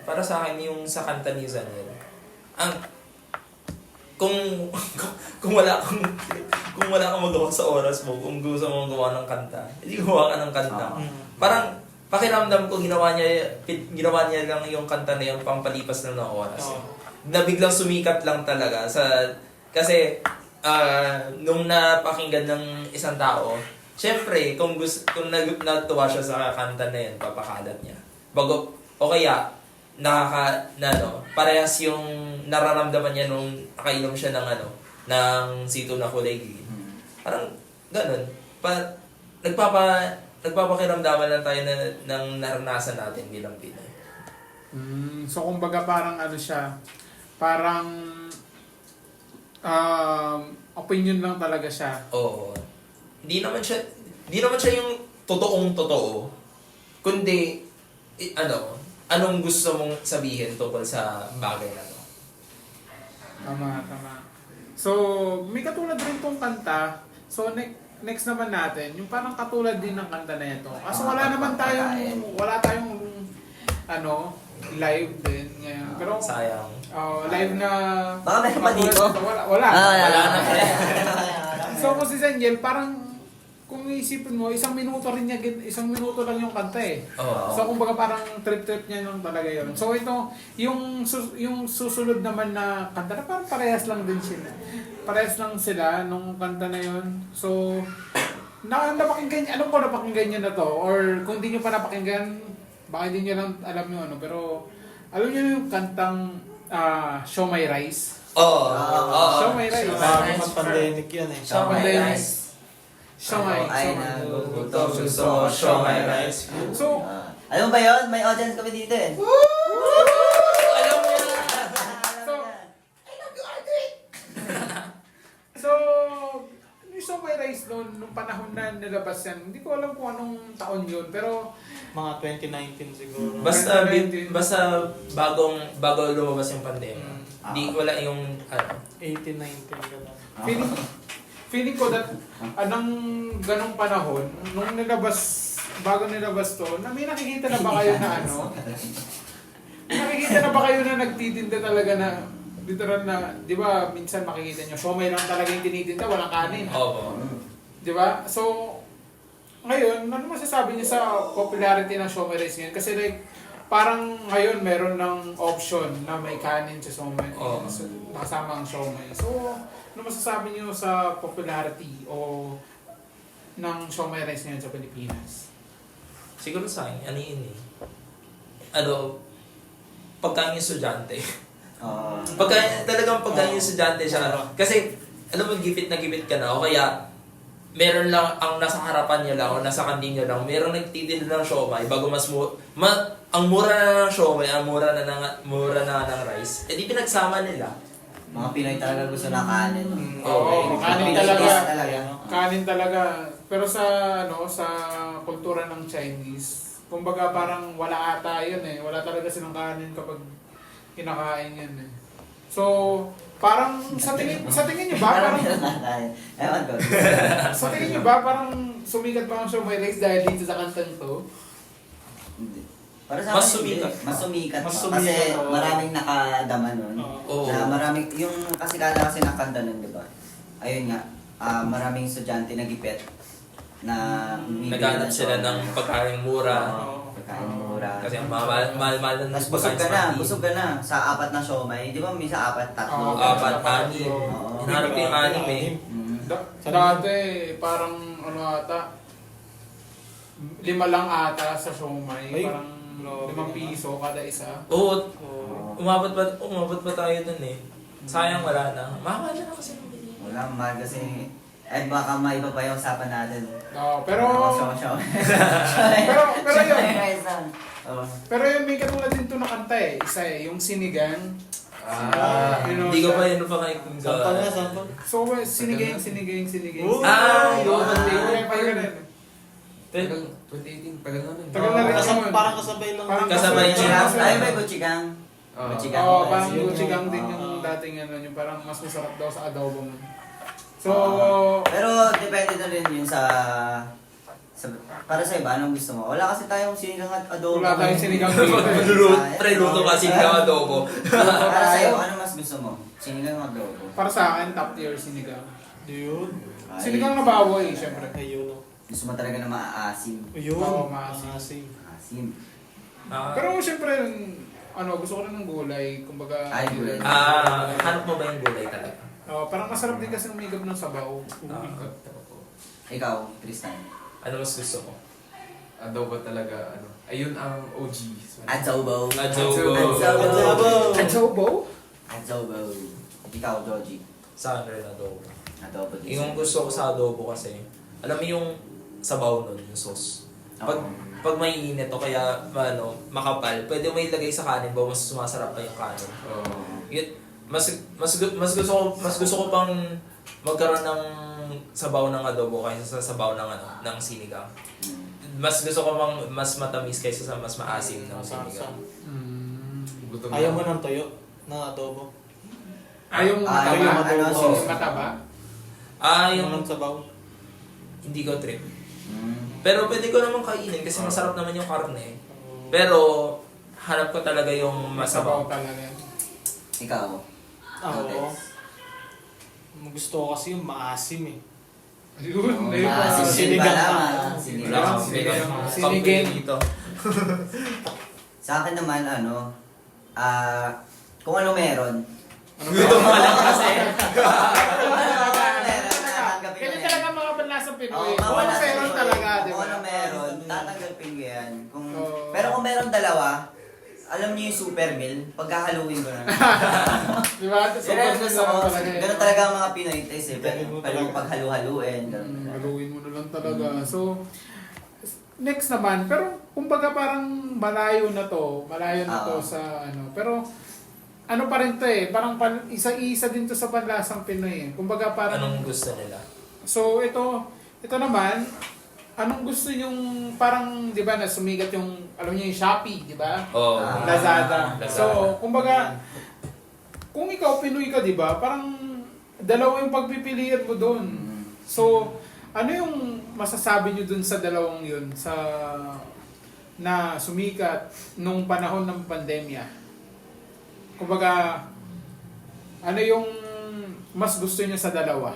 Para sa akin yung sa kanta ni Zaniel, kung wala kang magawa sa oras mo, kung gusto mong gawa ng kanta, hindi gawa ka ng kanta. Parang pakiramdam ko ginawa niya lang yung kanta na yung pampalipas lang ng oras. Na biglang sumikat lang talaga kasi nung napakinggan ng isang tao, syempre kung natuwa siya sa kanta na yun, papakalat niya. O kaya parehas yung nararamdaman niya nung nakainom siya ng sito na kulay green. Parang ganun. Nagpapakiramdaman lang tayo ng naranasan natin bilang Pinoy. So kumbaga parang siya, parang opinion lang talaga siya. Oo. Hindi naman siya yung totoong totoo. Kundi anong gusto mong sabihin tungkol sa bagay na to. Tama. So, may katulad rin tong kanta. So, next naman natin, yung parang katulad din ng kanta na ito. Kaso wala tayong live din ngayon. Pero, Sayang. live na... Baka meron pa dito? Wala. Wala na. So, kung si Zaniel, parang kung iisipin mo, isang minuto lang yung kanta eh. Oo. So, kumbaga parang trip-trip niya lang talaga yun. So, ito, yung susunod naman na kanta na parang parehas lang din sila. Parehas lang sila nung kanta na yun. So, napakinggan niyo na to. Or kung di nyo pa napakinggan, baka hindi nyo lang alam yung ano, pero alam nyo yung kantang Show My Rice? Oo. Show My Rice. Bago mag-pandemic yan eh. Show my rice. Show My Ay, nagugutom, gusto mo, show my rice. So, Alam mo ba yun? May audience kami dito eh. Alam mo na. so, yung Show My Rice noon, nung panahon na nilabas yan, hindi ko alam kung anong taon yun, pero Mga 2019 siguro. Basta bago lumabas yung pandemya. Di wala yung 18, 19 ka lang. feeling ko that anong ganong panahon, nung bago nilabas to, may nakikita na ba kayo na ano? May nakikita na ba kayo na nagtitinda talaga na, literal na, di ba, minsan makikita nyo, siomay lang talaga yung tinitinda, walang kanin. Oo. Di ba? So, ngayon, ano masasabi niyo sa popularity ng siomay rice ngayon? Kasi like, parang ngayon meron ng option na may kanin sa siomay. Oo. Nakasama ang siomay. So, ano masasabi niyo sa popularity o ng siomay rice ngayon sa Pilipinas? Siguro sa akin, ano yun eh. Pagkain yung estudyante. Talagang pagkain yung estudyante siya. Kasi, alam mo, gipit na gipit ka na. O kaya, meron lang ang nasa harapan niya lang o nasa kantin niya lang, meron nagtitinda ng siomay bago ang mura na ng siomay, ang mura na ng rice, di pinagsama nila. Mga Pinoy talaga gusto na kanin. Oo, kanin Pinoy talaga. taste talaga. Kanin talaga. Pero sa kultura ng Chinese, kumbaga parang wala ata yun eh. Wala talaga silang kanin kapag kinakain yan eh. So, parang sa tingin niyo ba Parang parang meron na tayo. Ewan ko. sa tingin niyo ba parang sumikat ba ang Show My Rice dahil dito sa kantang to? Hindi. Para sa Mas akin, sumikat. Mas sumikat. Mas pa. sumikat, Kasi oo. maraming nakadama nun. Oo. Na maraming, yung kasikala kasi nakanta nun, di ba? Ayun nga, maraming estudyante nagipit na Naghanap sila ng pagkain mura. pagkain mura. Kasi ang mahal na Tapos busog ka na sa apat na siomay. Di ba may sa apat, tatlo? Oo, apat, anim. Oo. Hinahanap ko yung anim eh. Mm. Dati parang ano ata 5 lang ata sa siomay. Ay, Parang grabe 5 piso kada isa. Oo, Oo. umabot pa tayo dun eh. Sayang wala na. Mahal na kasi ng bilihin. Wala, mahal kasi. Ay, baka maiba pa yung usapan natin. Pero Siomay. pero yun. Oo. Pero yun, may katulad din to na kanta eh. Isa eh, yung sinigang. Hindi ko pa yun pa nakikinggan. Sample na, sample. So, sinigang. Oh! Yun, Ah! pa ganun. 2018, tagal na nun. Tagal na rin. Parang kasabay lang. Parang Kasabay Guccigang. niya. Ay, may Guccigang. Oo. Guccigang. Oo, parang Yun yung- guccigang din yung oo. dating ano, yung parang mas masarap daw sa adobo mo. So, Pero depende na rin yun para sa iba, anong gusto mo? Wala kasi tayong sinigang at adobo. Wala tayong sinigang Pre-luto kasi ka adobo. Para sa iyo, ano mas gusto mo? Sinigang o adobo? para sa akin, top tier sinigang. Yun. Sinigang na baboy, syempre. Ayun o. Gusto mo talaga na maaasim. Yun. Oo, maasim. Maasim. Maasim. Pero syempre, gusto ko rin ng gulay. Kumbaga, Ay, gulay. Hanap mo ba yung gulay talaga? parang masarap din kasi umigap ng sabaw. Ikaw, Tristan. Ano mas gusto mo? Adobo talaga, ayun ang OG. Adobo. Adobo. Adobo? Adobo. Ikaw, Joji. Sa akin rin adobo. Adobo. din. Yung gusto ko sa adobo kasi, alam mo yung sabaw nun, yung sauce. Pag may init o kaya makapal, pwede mo ilagay sa kanin ba mas sumasarap pa yung kanin. Yun, mas gusto ko pang magkaroon ng sabaw ng adobo kaysa sa sabaw ng sinigang. Mas gusto ko mas matamis kaysa sa mas maasim ng sinigang. Gutom Ayaw na. mo ng toyo na adobo. Yung mataba? ano, Mataba? Ayaw mo Yung ng sabaw. hindi ko trip. Mm. Pero pwede ko naman kainin kasi masarap naman yung karne. Pero hanap ko talaga yung Masabaw masabaw. talaga. Ikaw. Oo. Gusto ko kasi yung maasim eh. Ayun, ayun. Maasim. Sinigang Wala, pa. sinigang. Wala kang Sinigang. Sinigang dito. Sa akin naman, kung ano meron. Gutom ka lang kasi. Ganyan talaga mga panlasang Pinoy. Oo, Kung ano meron talaga, di Kung ba? ano meron, tatanggapin ko yan. Oo. Pero kung meron niyo yung super meal, pagkahaluin ko na. Di ba? So, Ganun gusto ko. Ganun talaga ang mga Pinoy taste eh. Ganun mo Pwede mo talaga. paghalu-haluin. ganun. Haluin mo na lang talaga. So, next naman, pero kumbaga parang malayo na to Oo. sa ano. Pero ano pa rin to eh, parang isa-isa din to sa panlasang Pinoy eh. Kumbaga parang Anong gusto nila? so ito naman, anong gusto yung parang 'di ba na sumigat yung alam niyo yung Shopee, 'di ba? Oh, Ah. Lazada. Lazada. So, kumbaga kung ikaw Pinoy ka, 'di ba? Parang dalawa yung pagpipilian mo doon. Mm. So, ano yung masasabi nyo dun sa dalawang yun sa na sumikat nung panahon ng pandemya? Kumbaga, ano yung mas gusto nyo sa dalawa?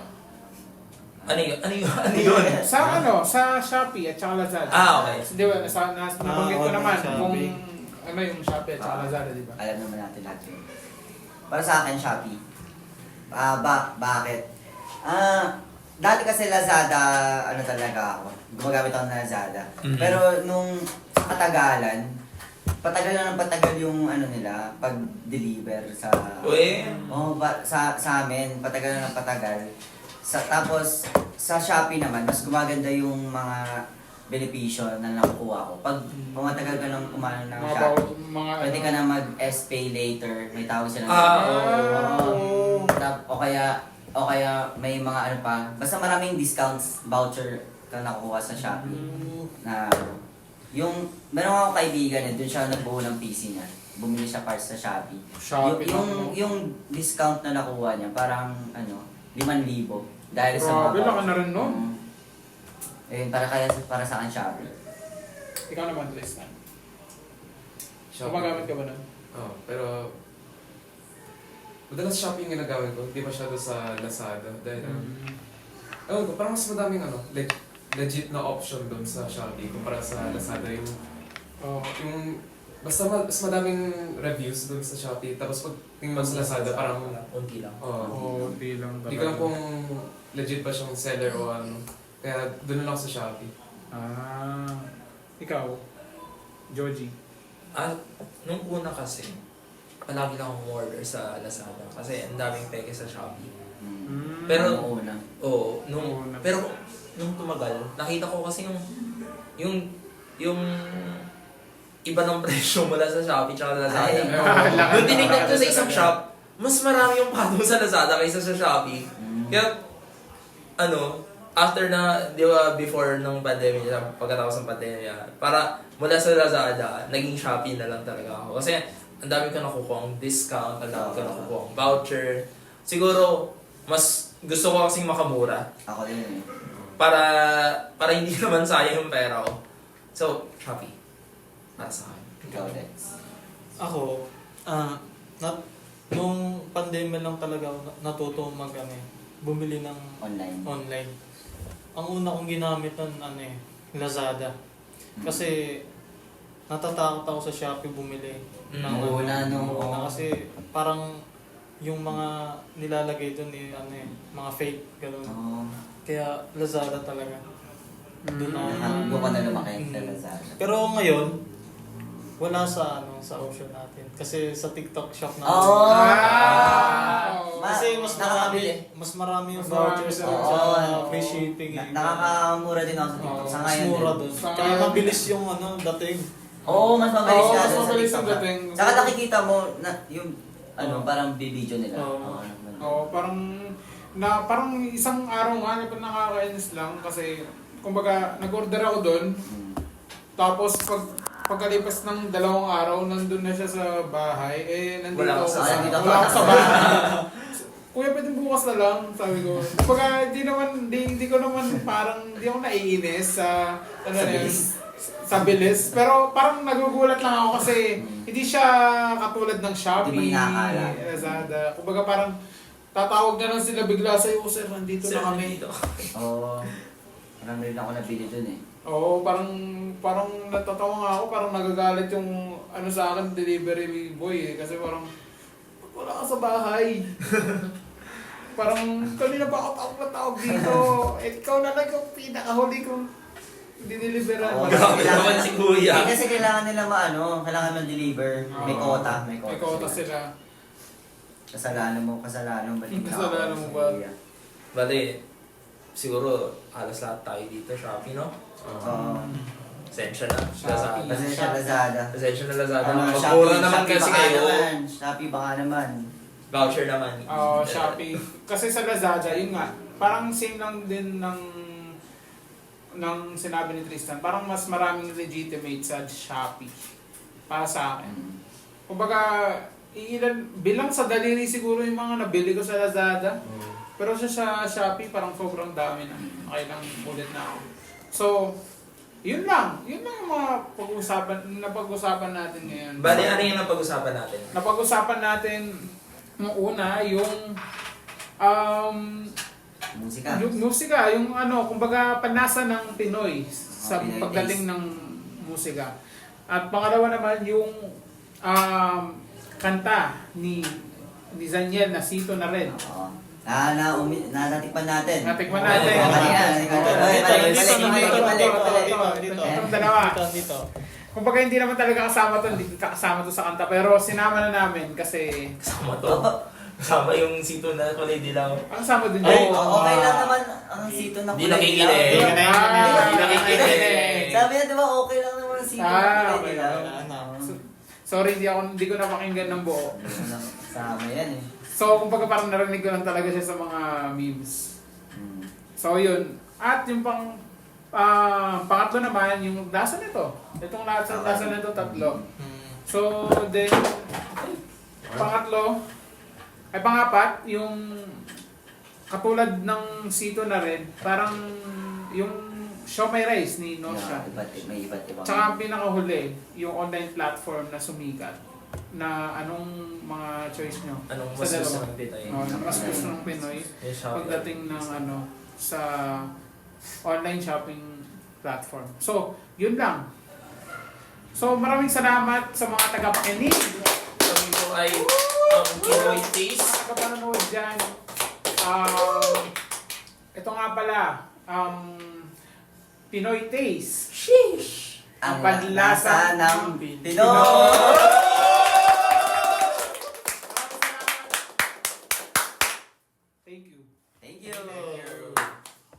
Ano yun? Ano yun? Sa ano? Sa Shopee at saka Lazada. Ah, okay. Di ba? Nabanggit ko online naman shopping. kung ano yung Shopee at saka Lazada, di ba? Alam naman natin lahat yun. Para sa akin, Shopee. Bakit? Dati kasi Lazada, ano talaga ako. Gumagamit ako ng Lazada. Mhm. Pero nung katagalan, patagal na ng patagal yung ano nila, pag-deliver sa... Uy. sa amin, patagal na ng patagal. Tapos, sa Shopee naman, mas gumaganda yung mga benepisyo na nakukuha ko. Pag pumatagal ka ng kumano ng Mga Shopee, mga pwede ka na mag-S-Pay later, may tawag sila. oo. O kaya may mga ano pa, basta maraming discounts, voucher ka nakukuha sa Shopee. Na yung, meron ako kaibigan eh, doon siya nagbuo ng PC niya. Bumili siya parts sa Shopee. Shopee lang, no? Yung discount na nakuha niya, parang ano, 5,000. Dahil sa Grabe, laki na rin, no? Ayun, para sa akin Shopee. Ikaw naman, Tristan. Shopee. Gumagamit ka ba nun? Oo, pero madalas Shopee yung ginagamit ko, di masyado sa Lazada. Dahil, ewan ko, parang mas madaming legit na option doon sa Shopee kumpara sa Lazada. Oh. Basta mas madaming reviews doon sa Shopee. Tapos pag tingin mo sa Lazada, parang, Unti lang. Oo, di lang hindi ko lang kung legit ba siyang seller o ano. Kaya doon na lang ako sa Shopee. Ikaw, Joji. Nung una kasi, palagi lang akong order sa Lazada kasi ang daming peke sa Shopee. Pero- Ano una? Oo, Oo, pero nung tumagal, nakita ko kasi yung iba ng presyo mula sa Shopee tsaka Lazada. Ay, Nung tinignan ko sa isang shop, mas marami yung pato sa Lazada kaysa sa Shopee. Kaya, after na, di ba, before ng pandemya, pagkatapos ng pandemya, para mula sa Lazada, naging Shopee na lang talaga ako. Kasi, ang dami ko nakukuha ang discount, ang dami ko nakukuha ang voucher. Siguro, mas gusto ko kasing makamura Ako din eh. para hindi naman sayang yung pera ko. So, Shopee. Para sa akin. Ikaw, Dex. Ako, nung pandemya lang talaga ako natuto bumili ng Online. online. Ang una kong ginamit nun, Lazada. Kasi natatakot ako sa Shopee bumili. Nung nung Una kasi parang yung mga nilalagay doon mga fake, gano'n. Oo. Kaya Lazada talaga. Doon ako. Doon ka na lumaki sa Mm. Lazada. Pero ngayon, wala sa option natin. Kasi sa TikTok shop na. Oo! Kasi mas marami, nakakabili. mas marami yung Mas marami vouchers sa- doon Oo, sa free shipping. Nakakamura din ako sa TikTok. Sa Mas ngayon mura din. doon. Sa Kaya ngayon. mabilis yung dating. Oo, mas mabilis Oo, nga mas doon sa mabilis TikTok. ang dating. Saka nakikita mo na yung Oo. parang bibidyo nila. Oo. Oo, parang isang araw nga na nakakainis lang kasi kumbaga nag-order ako doon tapos pagkalipas ng 2 araw nandun na siya sa bahay nandito Wala ka sa- nandito wala ka. ako sa bahay. Kuya, pwede bukas na lang, sabi ko. Kumbaga, hindi ko naman hindi ako naiinis sa bilis. sa bilis. Pero parang nagugulat lang ako kasi hindi siya katulad ng Shopee, Hindi mo inaakala. Lazada. Kumbaga parang tatawag na lang sila bigla sa'yo, sir, nandito Sir, na kami. nandito. Oo. Parang rin ako nabili dun eh. Oo, parang natatawa nga ako, parang nagagalit yung sa akin, delivery boy eh. Kasi parang, "Ba't wala ka sa bahay?" Parang, kanina pa ako tawag dito. Ikaw na lang yung pinakahuli kong diniliberan. Oo, Grabe naman si Kuya. Kasi kailangan nila kailangan mag-deliver. May quota. May quota sila. Kasalanan mo. Ba't hindi Kasalanan mo ba? Bale, siguro halos lahat tayo dito, Shopee, no? Oo. Pasensya na. Shopee. Lazada. Pasensya Lazada. Pasensya na Lazada. Ano, Magmura naman Shopee kasi baka kayo. naman. Shopee baka naman. Voucher naman. Shopee. Kasi sa Lazada, yun nga, parang same lang din ng sinabi ni Tristan. Parang mas maraming legitimate sa Shopee. Para sa akin. Kumbaga, bilang sa daliri siguro yung mga nabili ko sa Lazada. Pero sa Shopee, parang sobrang dami na. Okay lang ulit na ako. So, yun lang. Yun lang yung mga napag-usapan natin ngayon. Bale, ano yung napag-usapan natin? Napag-usapan natin nung una, yung Musika. yung musika, yung kumbaga panasa ng Pinoy sa Pinoy pagdating ng musika. At pangalawa naman yung kanta ni Zaniel na Sito na rin. Oo. Natikpan natin. Natikman natin. Itong dalawa. Dito. Kumbaga hindi naman talaga kasama to, hindi kasama to sa kanta. Pero sinama na namin kasi Kasama to. Kasama yung sito na kulay dilaw. ang kasama din Ay, yun. Okay lang naman ang sito na Hindi kulay nakikinig. dilaw. Hindi nakikinig. Sabi niya, di ba okay lang naman ang sito na kulay Okay. dilaw? Sorry, hindi ko napakinggan ng buo. Sama yan eh. So, kumbaga parang narinig ko lang talaga siya sa mga memes. So, yun. At yung pangatlo naman, yung lasa nito. Itong lasa nito, tatlo. So, then, pangapat, yung katulad ng Sito na rin, parang yung Show My Rice ni Nosha. May iba't ibang. Tsaka ang pinakahuli, yung online platform na sumikat. Na anong mga choice nyo? Anong Sa mas gusto dalawa? ng Pinoy? Mas gusto ng Pinoy Yung Shopee. pagdating ng sa online shopping platform. So, yun lang. So, maraming salamat sa mga tagapakinig. Kami po ay ang Pinoy Taste. Mga kapanonood dyan. Ito nga pala, Pinoy Taste. Sheesh! Ang panlasa ng Pinoy. Pinoy! Thank you. Thank you.